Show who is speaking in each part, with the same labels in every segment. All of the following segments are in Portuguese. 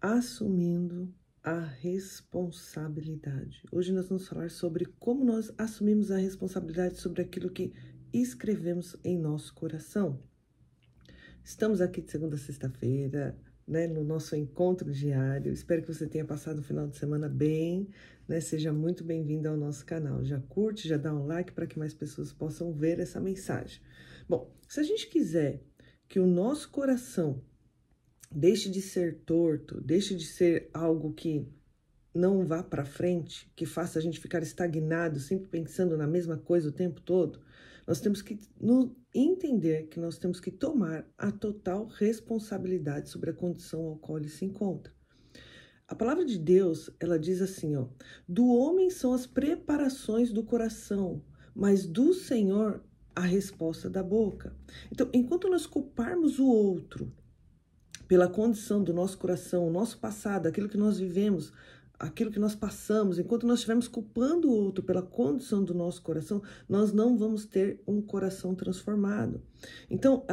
Speaker 1: assumindo a responsabilidade. Hoje nós vamos falar sobre como nós assumimos a responsabilidade sobre aquilo que escrevemos em nosso coração. Estamos aqui de segunda a sexta-feira, né, no nosso encontro diário. Espero que você tenha passado o final de semana bem, né? Seja muito bem-vindo ao nosso canal. Já curte, já dá um like para que mais pessoas possam ver essa mensagem. Bom, se a gente quiser que o nosso coração deixe de ser torto, deixe de ser algo que não vá para frente, que faça a gente ficar estagnado, sempre pensando na mesma coisa o tempo todo, nós temos que entender que nós temos que tomar a total responsabilidade sobre a condição ao qual ele se encontra. A palavra de Deus, ela diz assim, ó, do homem são as preparações do coração, mas do Senhor a resposta da boca. Então, enquanto nós culparmos o outro pela condição do nosso coração, o nosso passado, aquilo que nós vivemos, aquilo que nós passamos, enquanto nós estivermos culpando o outro pela condição do nosso coração, nós não vamos ter um coração transformado. Então,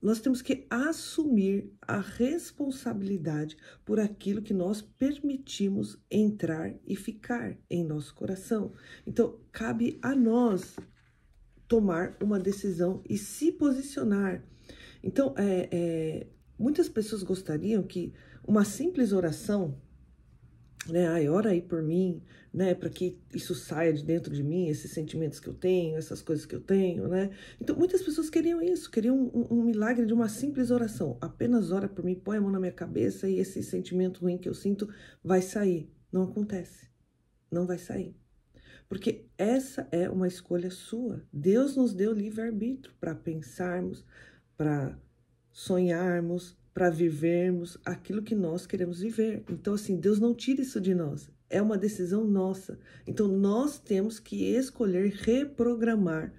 Speaker 1: nós temos que assumir a responsabilidade por aquilo que nós permitimos entrar e ficar em nosso coração. Então, cabe a nós tomar uma decisão e se posicionar. Então, muitas pessoas gostariam que uma simples oração, né, ai, ora aí por mim, né, para que isso saia de dentro de mim, esses sentimentos que eu tenho, essas coisas que eu tenho, né? Então, muitas pessoas queriam isso, queriam um milagre de uma simples oração. Apenas ora por mim, põe a mão na minha cabeça e esse sentimento ruim que eu sinto vai sair. Não acontece, não vai sair. Porque essa é uma escolha sua. Deus nos deu livre-arbítrio para pensarmos, para sonharmos, para vivermos aquilo que nós queremos viver. Então, assim, Deus não tira isso de nós. É uma decisão nossa. Então, nós temos que escolher reprogramar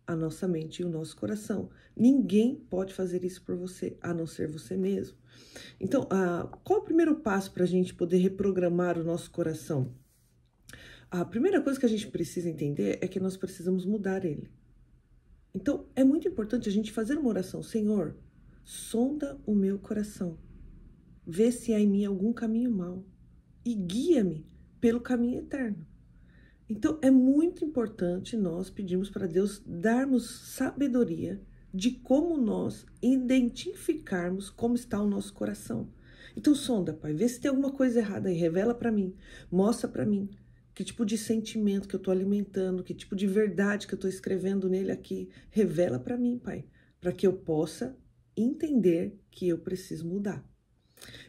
Speaker 1: a nossa mente e o nosso coração. Ninguém pode fazer isso por você, a não ser você mesmo. Então, qual é o primeiro passo para a gente poder reprogramar o nosso coração? A primeira coisa que a gente precisa entender é que nós precisamos mudar ele. Então, é muito importante a gente fazer uma oração. Senhor, sonda o meu coração. Vê se há em mim algum caminho mau. E guia-me pelo caminho eterno. Então, é muito importante nós pedirmos para Deus darmos sabedoria de como nós identificarmos como está o nosso coração. Então, sonda, Pai. Vê se tem alguma coisa errada aí. Revela para mim. Mostra para mim. Que tipo de sentimento que eu estou alimentando, que tipo de verdade que eu estou escrevendo nele aqui. Revela para mim, Pai, para que eu possa entender que eu preciso mudar.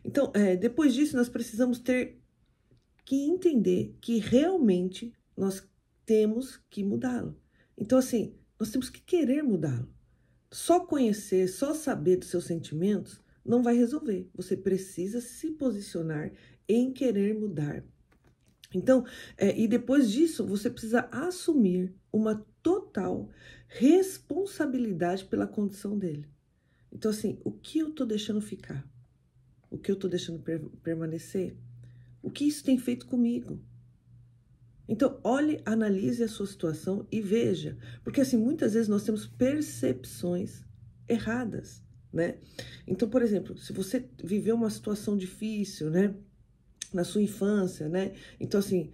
Speaker 1: Então, depois disso, nós precisamos ter que entender que realmente nós temos que mudá-lo. Então, assim, nós temos que querer mudá-lo. Só conhecer, só saber dos seus sentimentos não vai resolver. Você precisa se posicionar em querer mudar. Então, e depois disso, você precisa assumir uma total responsabilidade pela condição dele. Então, assim, o que eu tô deixando ficar? O que eu tô deixando permanecer? O que isso tem feito comigo? Então, olhe, analise a sua situação e veja. Porque, assim, muitas vezes nós temos percepções erradas, né? Então, por exemplo, se você viveu uma situação difícil, né? Na sua infância, né? Então, assim,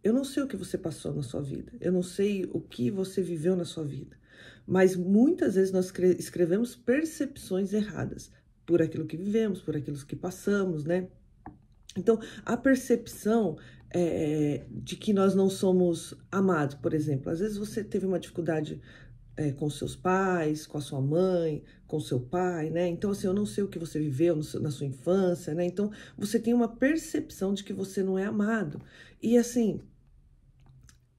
Speaker 1: eu não sei o que você passou na sua vida, eu não sei o que você viveu na sua vida, mas muitas vezes nós escrevemos percepções erradas por aquilo que vivemos, por aquilo que passamos, né? Então, a percepção de que nós não somos amados, por exemplo, às vezes você teve uma dificuldade com seus pais, com a sua mãe, com seu pai, né? Então, assim, eu não sei o que você viveu na sua infância, né? Então, você tem uma percepção de que você não é amado. E, assim,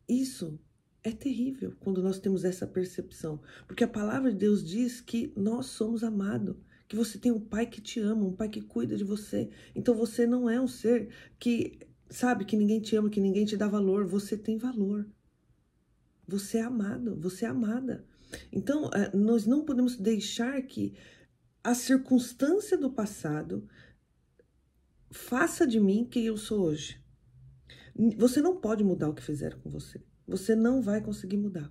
Speaker 1: isso é terrível quando nós temos essa percepção. Porque a palavra de Deus diz que nós somos amados, que você tem um pai que te ama, um pai que cuida de você. Então, você não é um ser que, sabe, que ninguém te ama, que ninguém te dá valor. Você tem valor. Você é amado, você é amada. Então, nós não podemos deixar que a circunstância do passado faça de mim quem eu sou hoje. Você não pode mudar o que fizeram com você. Você não vai conseguir mudar.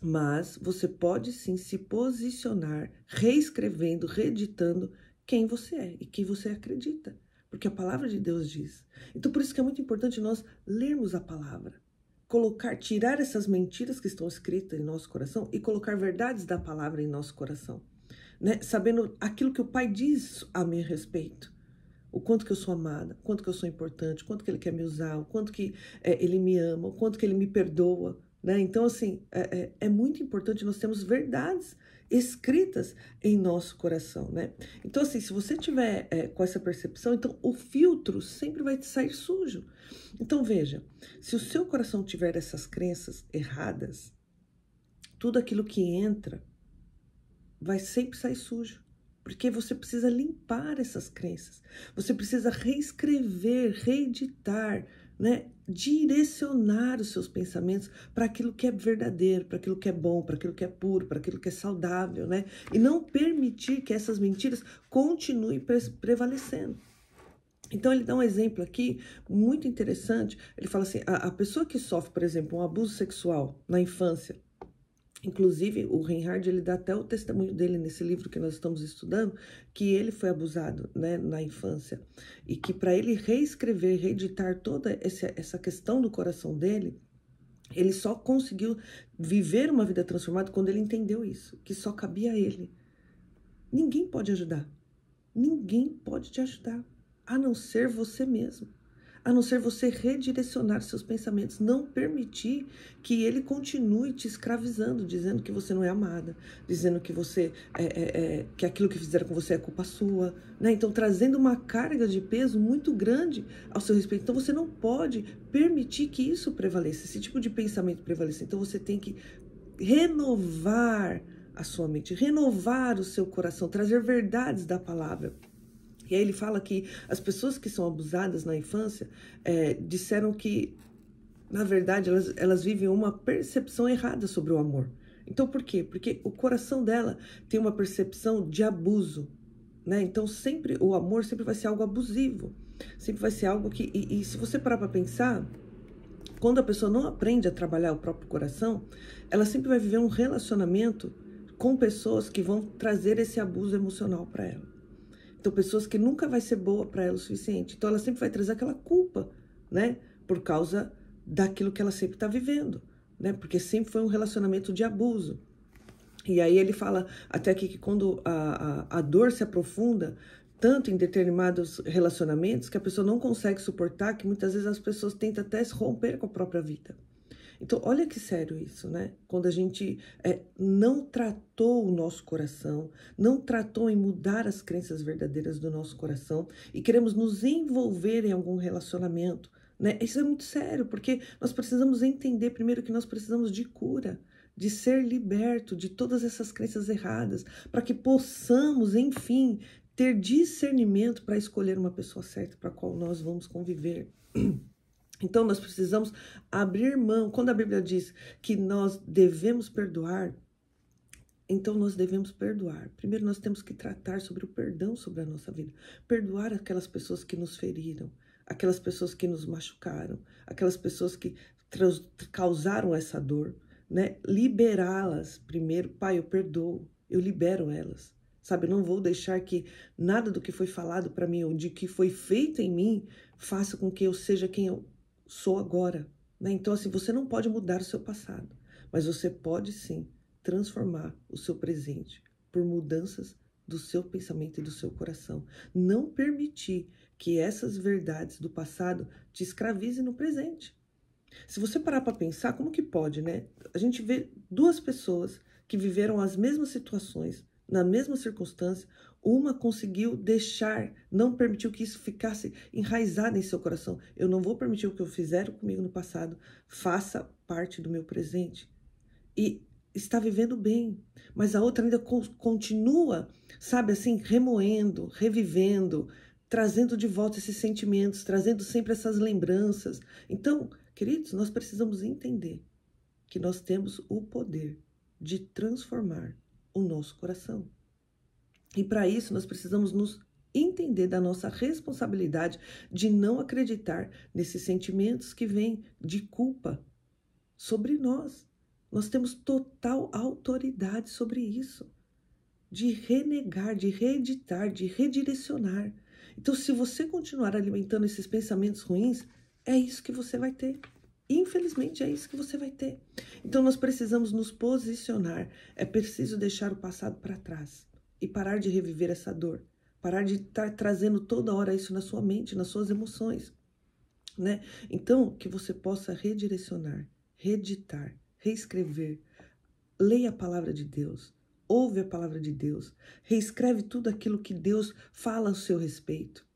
Speaker 1: Mas você pode sim se posicionar, reescrevendo, reeditando quem você é e quem você acredita, porque a palavra de Deus diz. Então, por isso que é muito importante nós lermos a palavra, tirar essas mentiras que estão escritas em nosso coração e colocar verdades da palavra em nosso coração, né? Sabendo aquilo que o Pai diz a meu respeito. O quanto que eu sou amada, o quanto que eu sou importante, o quanto que Ele quer me usar, o quanto que Ele me ama, o quanto que Ele me perdoa, né? Então, assim, é muito importante nós termos verdades escritas em nosso coração, né? Então, assim, se você tiver com essa percepção, então o filtro sempre vai te sair sujo. Então, veja, se o seu coração tiver essas crenças erradas, tudo aquilo que entra vai sempre sair sujo. Porque você precisa limpar essas crenças. Você precisa reescrever, reeditar, né? Direcionar os seus pensamentos para aquilo que é verdadeiro, para aquilo que é bom, para aquilo que é puro, para aquilo que é saudável, né? E não permitir que essas mentiras continuem prevalecendo. Então, ele dá um exemplo aqui muito interessante. Ele fala assim, a pessoa que sofre, por exemplo, um abuso sexual na infância, inclusive, o Reinhard, ele dá até o testemunho dele nesse livro que nós estamos estudando, que ele foi abusado, né, na infância. E que para ele reescrever, reeditar toda essa questão do coração dele, ele só conseguiu viver uma vida transformada quando ele entendeu isso, que só cabia a ele. Ninguém pode ajudar. Ninguém pode te ajudar, a não ser você mesmo. A não ser você redirecionar seus pensamentos, não permitir que ele continue te escravizando, dizendo que você não é amada, dizendo que você que aquilo que fizeram com você é culpa sua, né? Então, trazendo uma carga de peso muito grande ao seu respeito. Então, você não pode permitir que isso prevaleça, esse tipo de pensamento prevaleça. Então, você tem que renovar a sua mente, renovar o seu coração, trazer verdades da palavra. E aí ele fala que as pessoas que são abusadas na infância disseram que, na verdade, elas vivem uma percepção errada sobre o amor. Então, por quê? Porque o coração dela tem uma percepção de abuso, né? Então, sempre o amor sempre vai ser algo abusivo, sempre vai ser algo que... E se você parar para pensar, quando a pessoa não aprende a trabalhar o próprio coração, ela sempre vai viver um relacionamento com pessoas que vão trazer esse abuso emocional para ela. Então, pessoas que nunca vai ser boa para ela o suficiente. Então, ela sempre vai trazer aquela culpa, né? Por causa daquilo que ela sempre está vivendo, né? Porque sempre foi um relacionamento de abuso. E aí ele fala até aqui que quando a dor se aprofunda tanto em determinados relacionamentos que a pessoa não consegue suportar, que muitas vezes as pessoas tentam até se romper com a própria vida. Então, olha que sério isso, né? Quando a gente não tratou o nosso coração, não tratou em mudar as crenças verdadeiras do nosso coração e queremos nos envolver em algum relacionamento, né? Isso é muito sério, porque nós precisamos entender primeiro que nós precisamos de cura, de ser liberto de todas essas crenças erradas, para que possamos, enfim, ter discernimento para escolher uma pessoa certa para a qual nós vamos conviver. Então, nós precisamos abrir mão. Quando a Bíblia diz que nós devemos perdoar, então nós devemos perdoar. Primeiro, nós temos que tratar sobre o perdão sobre a nossa vida. Perdoar aquelas pessoas que nos feriram, aquelas pessoas que nos machucaram, aquelas pessoas que causaram essa dor, né? Liberá-las primeiro. Pai, eu perdoo, eu libero elas. Sabe, eu não vou deixar que nada do que foi falado para mim ou de que foi feito em mim faça com que eu seja quem eu sou agora, né? Então, assim, você não pode mudar o seu passado, mas você pode sim transformar o seu presente por mudanças do seu pensamento e do seu coração. Não permitir que essas verdades do passado te escravizem no presente. Se você parar para pensar, como que pode, né? A gente vê duas pessoas que viveram as mesmas situações, na mesma circunstância, uma conseguiu deixar, não permitiu que isso ficasse enraizado em seu coração. Eu não vou permitir o que fizeram comigo no passado faça parte do meu presente. E está vivendo bem, mas a outra ainda continua, sabe assim, remoendo, revivendo, trazendo de volta esses sentimentos, trazendo sempre essas lembranças. Então, queridos, nós precisamos entender que nós temos o poder de transformar o nosso coração. E para isso nós precisamos nos entender da nossa responsabilidade de não acreditar nesses sentimentos que vêm de culpa sobre nós. Nós temos total autoridade sobre isso. de renegar, de reeditar, de redirecionar. Então, se você continuar alimentando esses pensamentos ruins, é isso que você vai ter. Infelizmente, é isso que você vai ter. Então, nós precisamos nos posicionar. É preciso deixar o passado para trás e parar de reviver essa dor. Parar de estar trazendo toda hora isso na sua mente, nas suas emoções, né? Então, que você possa redirecionar, reeditar, reescrever. Leia a palavra de Deus, ouve a palavra de Deus, reescreve tudo aquilo que Deus fala ao seu respeito.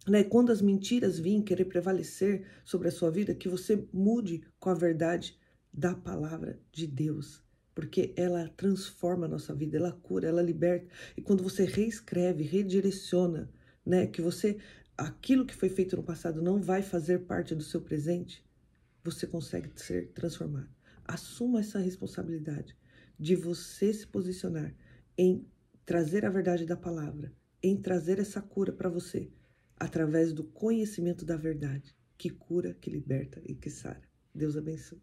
Speaker 1: Né? Quando as mentiras virem querer prevalecer sobre a sua vida, que você mude com a verdade da palavra de Deus, porque ela transforma a nossa vida, ela cura, ela liberta. E quando você reescreve, redireciona, né? Que você, aquilo que foi feito no passado não vai fazer parte do seu presente, você consegue ser transformado. Assuma essa responsabilidade de você se posicionar em trazer a verdade da palavra, em trazer essa cura para você, através do conhecimento da verdade, que cura, que liberta e que sara. Deus abençoe.